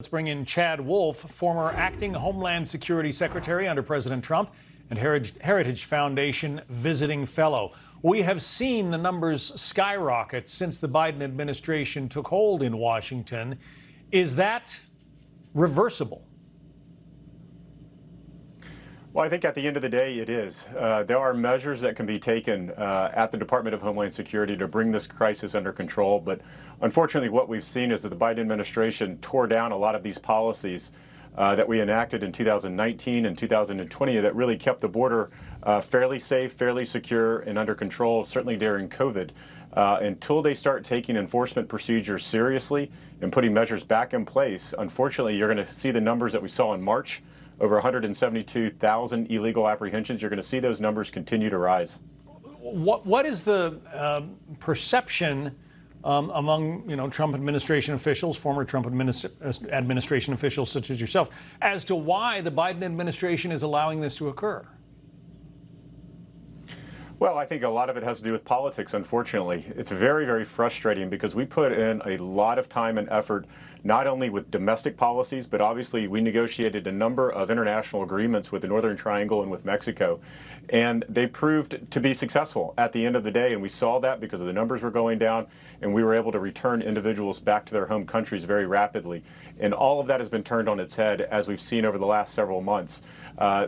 Let's bring in Chad Wolf, former acting Homeland Security Secretary under President Trump and Heritage Foundation visiting fellow. We have seen the numbers skyrocket since the Biden administration took hold in Washington. Is that reversible? Well, I think at the end of the day, it is. There are measures that can be taken at the Department of Homeland Security to bring this crisis under control. But unfortunately, what we've seen is that the Biden administration tore down a lot of these policies that we enacted in 2019 and 2020 that really kept the border fairly safe, fairly secure, and under control, certainly during COVID. Until they start taking enforcement procedures seriously and putting measures back in place, unfortunately, you're going to see the numbers that we saw in March. Over 172,000 illegal apprehensions. You're going to see those numbers continue to rise. What is the perception among Trump administration officials, former Trump administration officials such as yourself, as to why the Biden administration is allowing this to occur? Well, I think a lot of it has to do with politics, unfortunately. It's very, very frustrating because we put in a lot of time and effort, not only with domestic policies, but obviously we negotiated a number of international agreements with the Northern Triangle and with Mexico. And they proved to be successful at the end of the day. And we saw that because the numbers were going down and we were able to return individuals back to their home countries very rapidly. And all of that has been turned on its head, as we've seen over the last several months.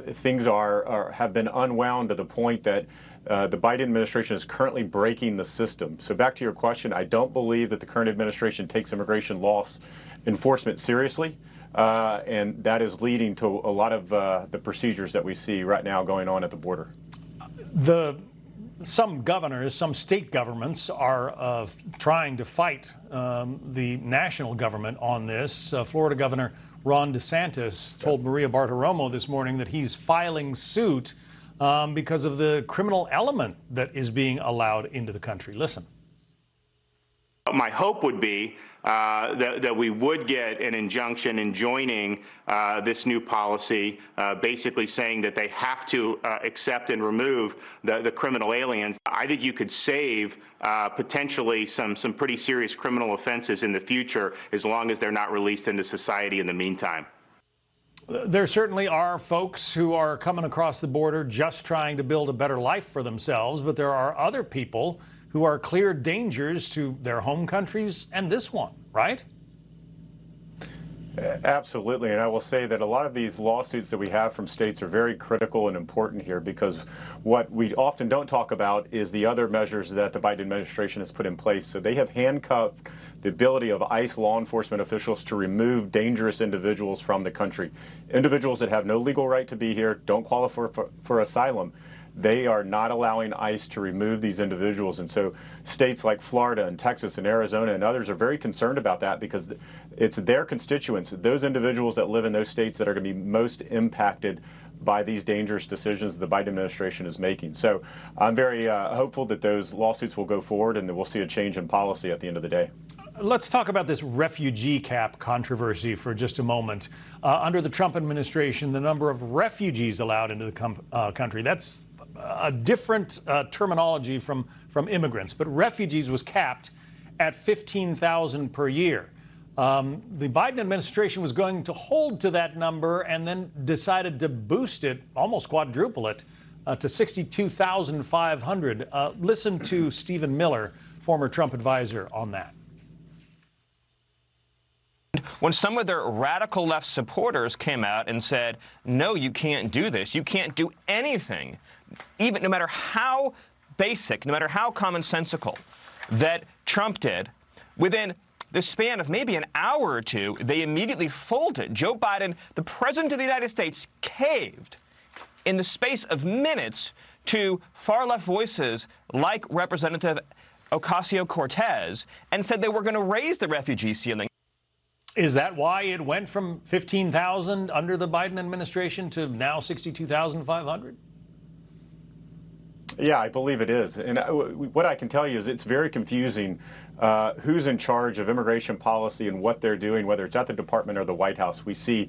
Things have been unwound to the point that the Biden administration is currently breaking the system. So back to your question, I don't believe that the current administration takes immigration law enforcement seriously, and that is leading to a lot of the procedures that we see right now going on at the border. Some governors, some state governments are trying to fight the national government on this. Florida Governor Ron DeSantis told Maria Bartiromo this morning that he's filing suit because of the criminal element that is being allowed into the country. Listen. My hope would be that we would get an injunction enjoining this new policy, basically saying that they have to accept and remove the criminal aliens. I think you could save potentially some pretty serious criminal offenses in the future as long as they're not released into society in the meantime. There certainly are folks who are coming across the border just trying to build a better life for themselves, but there are other people who are clear dangers to their home countries and this one, right? Absolutely, and I will say that a lot of these lawsuits that we have from states are very critical and important here, because what we often don't talk about is the other measures that the Biden administration has put in place. So they have handcuffed the ability of ICE law enforcement officials to remove dangerous individuals from the country. Individuals that have no legal right to be here, don't qualify for asylum. They are not allowing ICE to remove these individuals. And so states like Florida and Texas and Arizona and others are very concerned about that, because it's their constituents, those individuals that live in those states, that are going to be most impacted by these dangerous decisions the Biden administration is making. So I'm very hopeful that those lawsuits will go forward and that we'll see a change in policy at the end of the day. Let's talk about this refugee cap controversy for just a moment. Under the Trump administration, the number of refugees allowed into the country, that's a different terminology from immigrants, but refugees was capped at 15,000 per year. The Biden administration was going to hold to that number and then decided to boost it, almost quadruple it, to 62,500. Listen to Stephen Miller, former Trump advisor, on that. When some of their radical left supporters came out and said, no, you can't do this, you can't do anything, even no matter how basic, no matter how commonsensical, that Trump did, within the span of maybe an hour or two, they immediately folded. Joe Biden, the president of the United States, caved in the space of minutes to far-left voices like Representative Ocasio-Cortez and said they were going to raise the refugee ceiling. Is that why it went from 15,000 under the Biden administration to now 62,500? Yeah, I believe it is. And what I can tell you is it's very confusing who's in charge of immigration policy and what they're doing, whether it's at the department or the White House. We see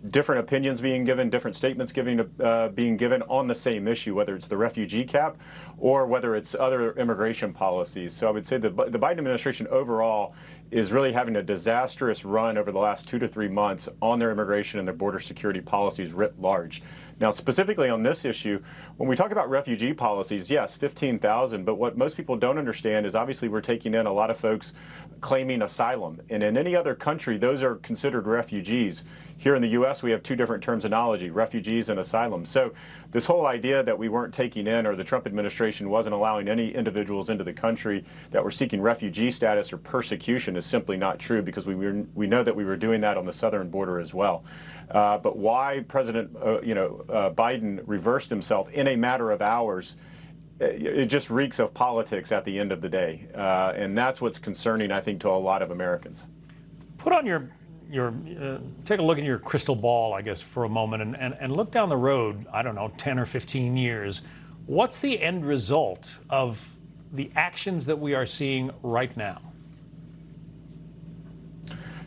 different opinions being given, different statements being given on the same issue, whether it's the refugee cap or whether it's other immigration policies. So I would say the Biden administration overall is really having a disastrous run over the last 2 to 3 months on their immigration and their border security policies writ large. Now, specifically on this issue, when we talk about refugee policies, yes, 15,000, but what most people don't understand is obviously we're taking in a lot of folks claiming asylum. And in any other country, those are considered refugees. Here in the U.S., we have two different terminology, refugees and asylum. So this whole idea that we weren't taking in, or the Trump administration wasn't allowing any individuals into the country that were seeking refugee status or persecution is simply not true, because we know that we were doing that on the southern border as well. But why President Biden reversed himself in a matter of hours, it just reeks of politics at the end of the day. And that's what's concerning, I think, to a lot of Americans. Put on take a look in your crystal ball, I guess, for a moment, and look down the road, I don't know, 10 or 15 years. What's the end result of the actions that we are seeing right now?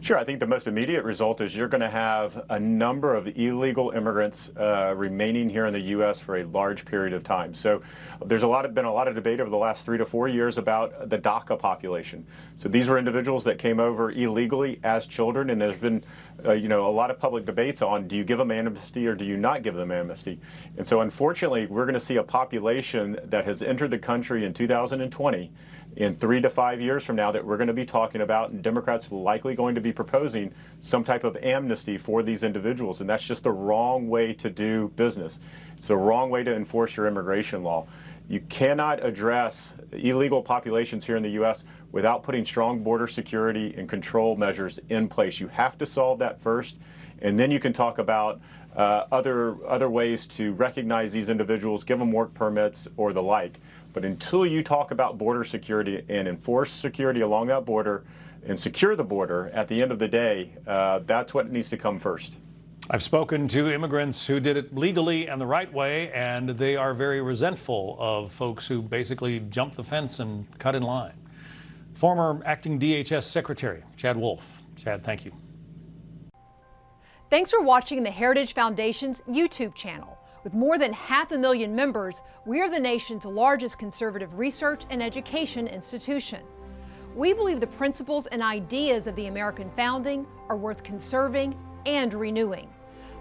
Sure. I think the most immediate result is you're going to have a number of illegal immigrants remaining here in the U.S. for a large period of time. So there's been a lot of debate over the last 3 to 4 years about the DACA population. So these were individuals that came over illegally as children, and there's been a lot of public debates on, do you give them amnesty or do you not give them amnesty? And so unfortunately, we're going to see a population that has entered the country in 2020 in 3 to 5 years from now that we're going to be talking about, and Democrats are likely going to be proposing some type of amnesty for these individuals. And that's just the wrong way to do business. It's the wrong way to enforce your immigration law. You cannot address illegal populations here in the U.S. without putting strong border security and control measures in place. You have to solve that first, and then you can talk about other ways to recognize these individuals, give them work permits or the like. But until you talk about border security and enforce security along that border and secure the border, at the end of the day, that's what needs to come first. I've spoken to immigrants who did it legally and the right way, and they are very resentful of folks who basically jumped the fence and cut in line. Former acting DHS Secretary Chad Wolf. Chad, thank you. Thanks for watching the Heritage Foundation's YouTube channel. With more than 500,000 members, we are the nation's largest conservative research and education institution. We believe the principles and ideas of the American founding are worth conserving and renewing.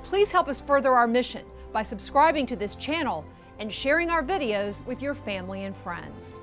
Please help us further our mission by subscribing to this channel and sharing our videos with your family and friends.